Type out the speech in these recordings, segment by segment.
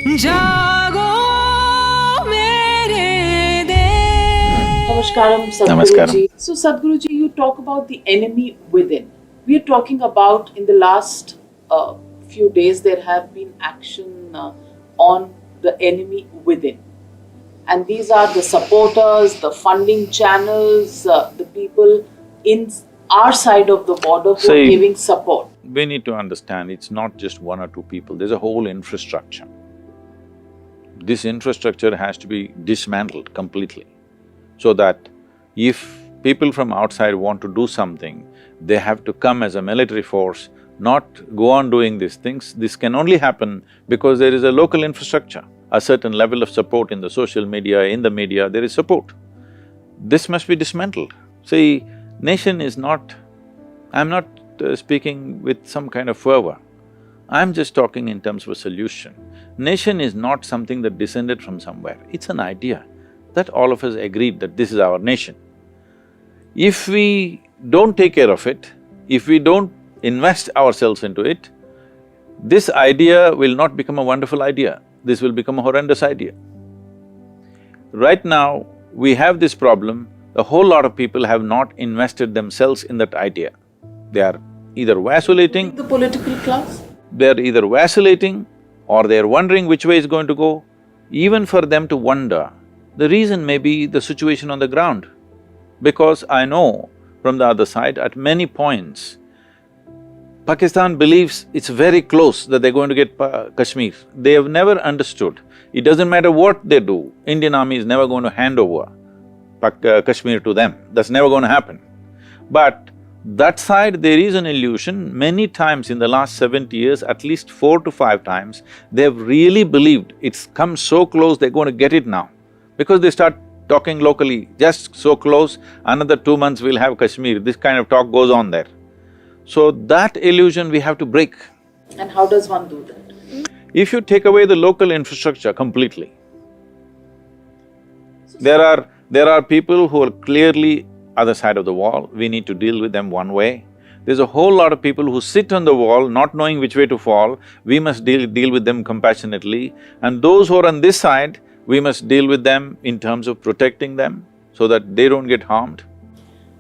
जागो मेरे देश. Namaskaram, Sadhguru Namaskaram. ji. So, Sadhguru ji, you talk about the enemy within. We are talking about in the last few days there have been action on the enemy within, and these are the supporters, the funding channels, the people in our side of the border who are giving support. We need to understand it's not just one or two people, there's a whole infrastructure. This infrastructure has to be dismantled completely, so that if people from outside want to do something, they have to come as a military force, not go on doing these things. This can only happen because there is a local infrastructure, a certain level of support in the social media, in the media, there is support. This must be dismantled. See, nation is not… I'm not speaking with some kind of fervor. I'm just talking in terms of a solution. Nation is not something that descended from somewhere, it's an idea that all of us agreed that this is our nation. If we don't take care of it, if we don't invest ourselves into it, this idea will not become a wonderful idea, this will become a horrendous idea. Right now, we have this problem, a whole lot of people have not invested themselves in that idea. They are either vacillating… The political class? They're either vacillating or they're wondering which way it's going to go. Even for them to wonder, the reason may be the situation on the ground. Because I know from the other side, at many points, Pakistan believes it's very close that they're going to get Kashmir. They have never understood, it doesn't matter what they do, Indian army is never going to hand over Kashmir to them, that's never going to happen. But that side, there is an illusion. Many times in the last 70 years, at least 4 to 5 times, they've really believed it's come so close, they're going to get it now. Because they start talking locally, just so close, another 2 months we'll have Kashmir, this kind of talk goes on there. So that illusion we have to break. And how does one do that? If you take away the local infrastructure completely, there are people who are clearly other side of the wall, we need to deal with them one way. There's a whole lot of people who sit on the wall not knowing which way to fall, we must deal with them compassionately. And those who are on this side, we must deal with them in terms of protecting them so that they don't get harmed.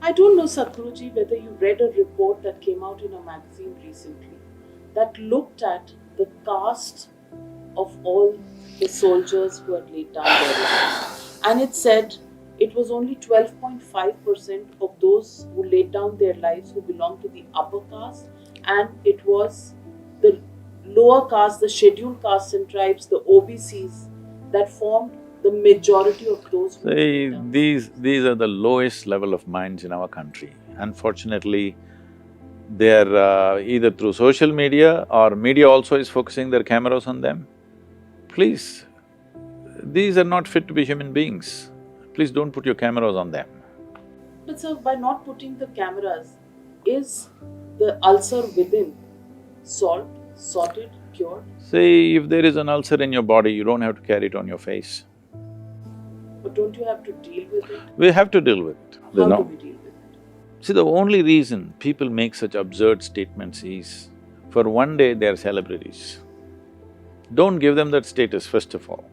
I don't know, Sadhguruji, whether you read a report that came out in a magazine recently that looked at the caste of all the soldiers who had laid down their lives. And it said it was only 12.5% of those who laid down their lives who belonged to the upper caste, and it was the lower caste, the scheduled castes and tribes, the OBCs, that formed the majority of those who… These are the lowest level of minds in our country. Unfortunately, they're either through social media or media also is focusing their cameras on them. Please, these are not fit to be human beings. Please don't put your cameras on them. But sir, by not putting the cameras, is the ulcer within solved, sorted, cured? See, if there is an ulcer in your body, you don't have to carry it on your face. But don't you have to deal with it? We have to deal with it. How do we deal with it? See, the only reason people make such absurd statements is, for one day they are celebrities. Don't give them that status, first of all.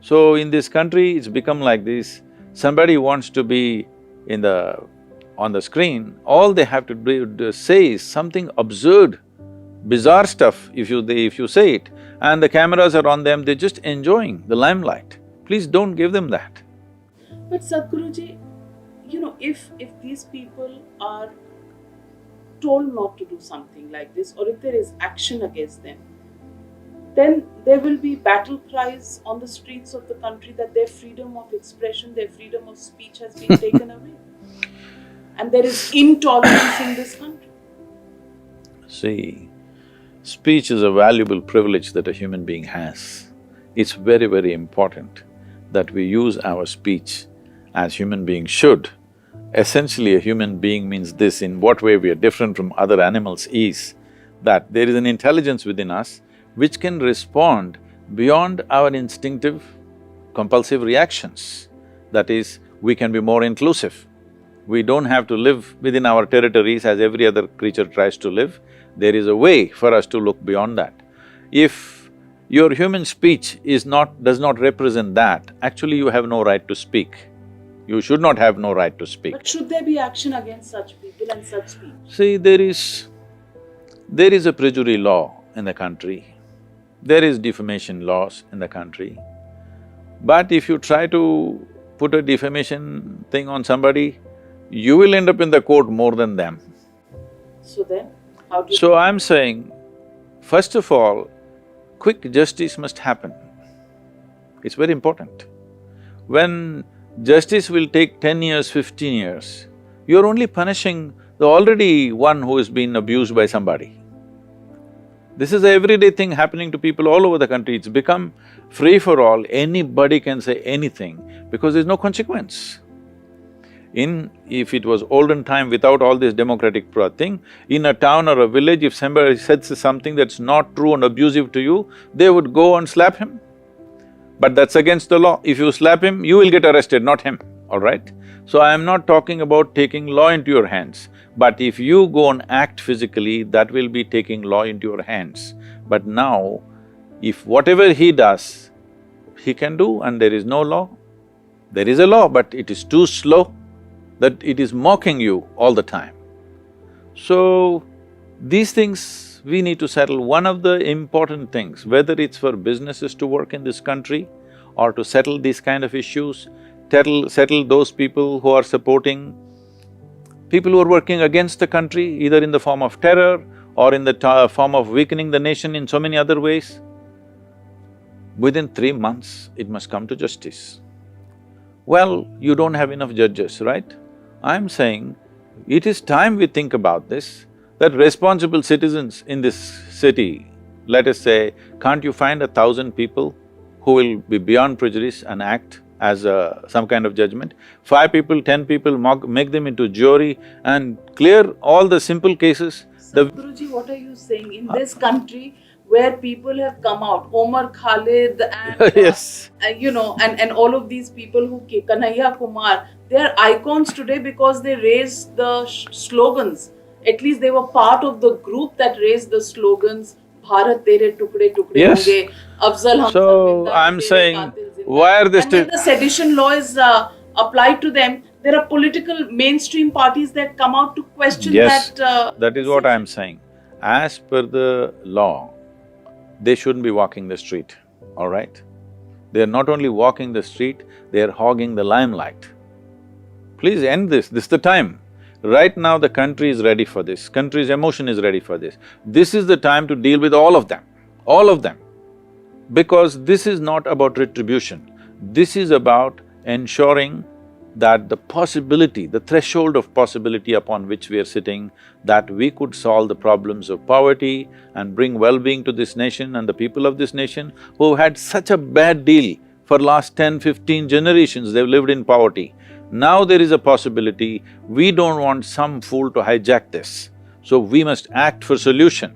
So in this country, it's become like this, somebody wants to be on the screen, all they have to say is something absurd, bizarre stuff if you say it, and the cameras are on them, they're just enjoying the limelight. Please don't give them that. But Sadhguruji, you know, if these people are told not to do something like this, or if there is action against them, then there will be battle cries on the streets of the country that their freedom of expression, their freedom of speech has been taken away. And there is intolerance in this country. See, speech is a valuable privilege that a human being has. It's very, very important that we use our speech as human beings should. Essentially, a human being means this, in what way we are different from other animals is that there is an intelligence within us which can respond beyond our instinctive, compulsive reactions. That is, we can be more inclusive. We don't have to live within our territories as every other creature tries to live. There is a way for us to look beyond that. If your human speech does not represent that, actually you have no right to speak. You should not have no right to speak. But should there be action against such people and such speech? See, there is a perjury law in the country, there is defamation laws in the country. But if you try to put a defamation thing on somebody, you will end up in the court more than them. So then, how do you… So I'm saying, first of all, quick justice must happen. It's very important. When justice will take 10 years, 15 years, you're only punishing the already one who has been abused by somebody. This is an everyday thing happening to people all over the country. It's become free for all, anybody can say anything because there's no consequence. If it was olden time without all this democratic thing, in a town or a village, if somebody says something that's not true and abusive to you, they would go and slap him. But that's against the law. If you slap him, you will get arrested, not him, all right? So I am not talking about taking law into your hands, but if you go and act physically, that will be taking law into your hands. But now, if whatever he does, he can do and there is no law, there is a law, but it is too slow, that it is mocking you all the time. So, these things we need to settle. One of the important things, whether it's for businesses to work in this country or to settle these kind of issues, settle those people who are supporting people who are working against the country, either in the form of terror or in the form of weakening the nation in so many other ways, within 3 months it must come to justice. Well, you don't have enough judges, right? I'm saying it is time we think about this, that responsible citizens in this city, let us say, can't you find 1,000 people who will be beyond prejudice and act as some kind of judgment? 5 people, 10 people, make them into jury and clear all the simple cases. Sadhguruji, what are you saying? In this country where people have come out, Omar Khalid and… Yes. And all of these people who… Kanhaiya Kumar, they are icons today because they raised the slogans. At least they were part of the group that raised the slogans, Bharat tere tukde tukde Yes. honge, Afzal hum So, sab I'm tere saying, qatil zinda. why are they And when still… the sedition law is applied to them, there are political mainstream parties that come out to question Yes, that… that is what I'm saying. As per the law, they shouldn't be walking the street, all right? They're not only walking the street, they're hogging the limelight. Please end this is the time. Right now the country is ready for this, country's emotion is ready for this. This is the time to deal with all of them. Because this is not about retribution, this is about ensuring that the possibility, the threshold of possibility upon which we are sitting, that we could solve the problems of poverty and bring well-being to this nation and the people of this nation who had such a bad deal for last 10, 15 generations, they've lived in poverty. Now there is a possibility, we don't want some fool to hijack this, so we must act for solution.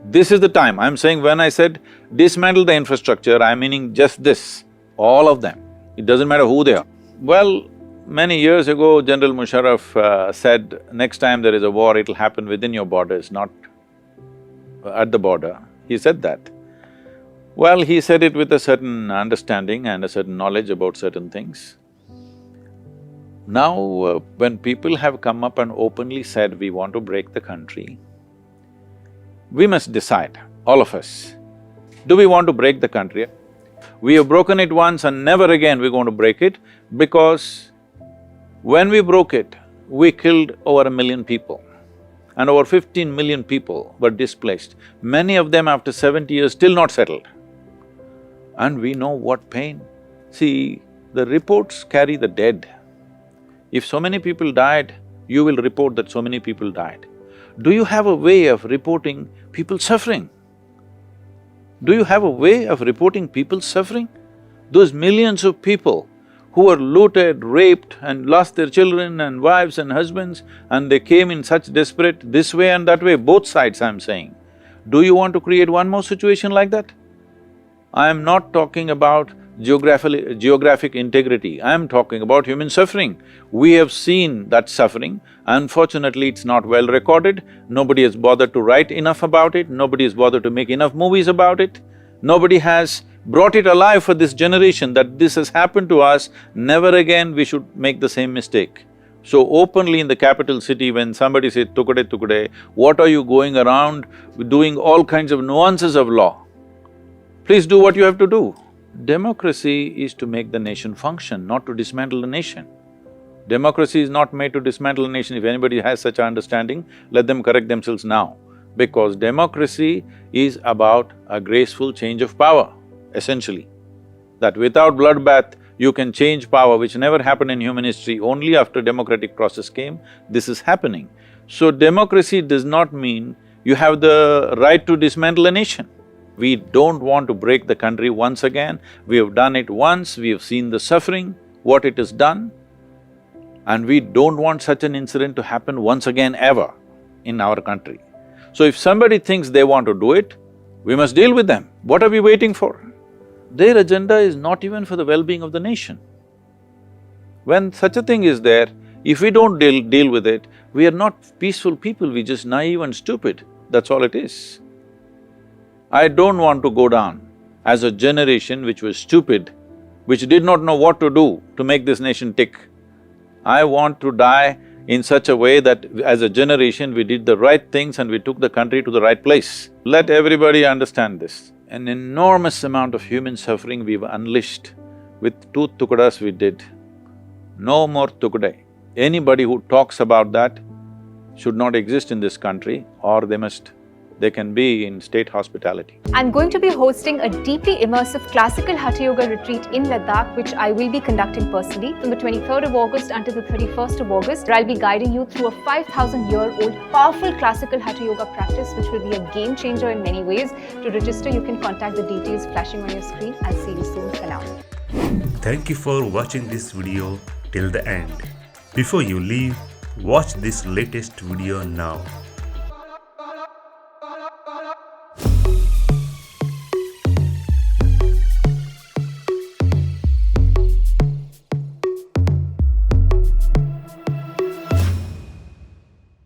This is the time. I'm saying when I said dismantle the infrastructure, I'm meaning just this, all of them. It doesn't matter who they are. Well, many years ago, General Musharraf said, next time there is a war, it'll happen within your borders, not at the border. He said that. Well, he said it with a certain understanding and a certain knowledge about certain things. Now, when people have come up and openly said, we want to break the country, we must decide, all of us, do we want to break the country? We have broken it once and never again we're going to break it, because when we broke it, we killed over 1 million people and over 15 million people were displaced, many of them after 70 years still not settled. And we know what pain. See, the reports carry the dead. If so many people died, you will report that so many people died. Do you have a way of reporting people suffering? Do you have a way of reporting people suffering? Those millions of people who were looted, raped and lost their children and wives and husbands, and they came in such desperate this way and that way, both sides I'm saying. Do you want to create one more situation like that? I am not talking about geographic integrity, I am talking about human suffering. We have seen that suffering, unfortunately it's not well recorded, nobody has bothered to write enough about it, nobody has bothered to make enough movies about it, Nobody has brought it alive for this generation that this has happened to us, never again we should make the same mistake. So openly in the capital city, when somebody says, "Tukade, tukade," what are you going around doing all kinds of nuances of law? Please do what you have to do. Democracy is to make the nation function, not to dismantle the nation. Democracy is not made to dismantle a nation. If anybody has such understanding, let them correct themselves now. Because democracy is about a graceful change of power, essentially. That without bloodbath, you can change power, which never happened in human history, only after democratic process came, this is happening. So democracy does not mean you have the right to dismantle a nation. We don't want to break the country once again. We have done it once, we have seen the suffering, what it has done, and we don't want such an incident to happen once again ever in our country. So if somebody thinks they want to do it, we must deal with them. What are we waiting for? Their agenda is not even for the well-being of the nation. When such a thing is there, if we don't deal with it, we are not peaceful people, we're just naive and stupid, that's all it is. I don't want to go down as a generation which was stupid, which did not know what to do to make this nation tick. I want to die in such a way that as a generation we did the right things and we took the country to the right place. Let everybody understand this. An enormous amount of human suffering we've unleashed with 2 tukadas we did. No more tukade. Anybody who talks about that should not exist in this country, or they can be in state hospitality. I'm going to be hosting a deeply immersive classical Hatha Yoga retreat in Ladakh, which I will be conducting personally from the 23rd of August until the 31st of August, where I'll be guiding you through a 5,000-year-old powerful classical Hatha Yoga practice, which will be a game changer in many ways. To register, you can contact the details flashing on your screen. I'll see you soon. For now. Thank you for watching this video till the end. Before you leave, watch this latest video now.